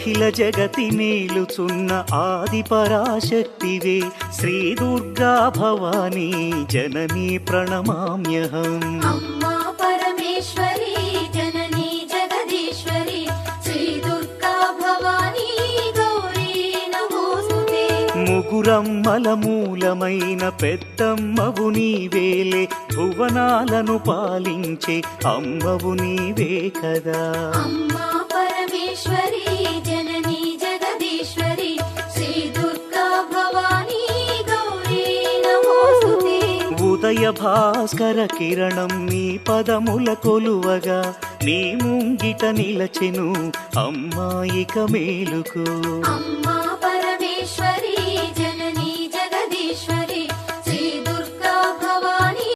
అఖిల జగతి నేలుచున్న ఆది పరాశక్తివే శ్రీ దుర్గా భవానీ జననీ ప్రణమామ్యహం. అమ్మా పరమేశ్వరి జననీ జగదీశ్వరి శ్రీ దుర్గా భవానీ గౌరీ నమోస్తుతే. ముగురమ్మల మూలమైన పెద్దమ్మవు నీవేలే, భువనాలను పాలించే అమ్మవు నీవే కదా. అమ్మా పరమేశ్వరి జననీ జగదీశ్వరి శ్రీ దుర్గా భవానీ గౌరీ నమోస్తుతే. ఉదయ భాస్కర కిరణం నీ పదముల కొలువగా, నీ ముంగిట నిలచెను అమ్మాయిక మేలుకు. అమ్మా పరమేశ్వరి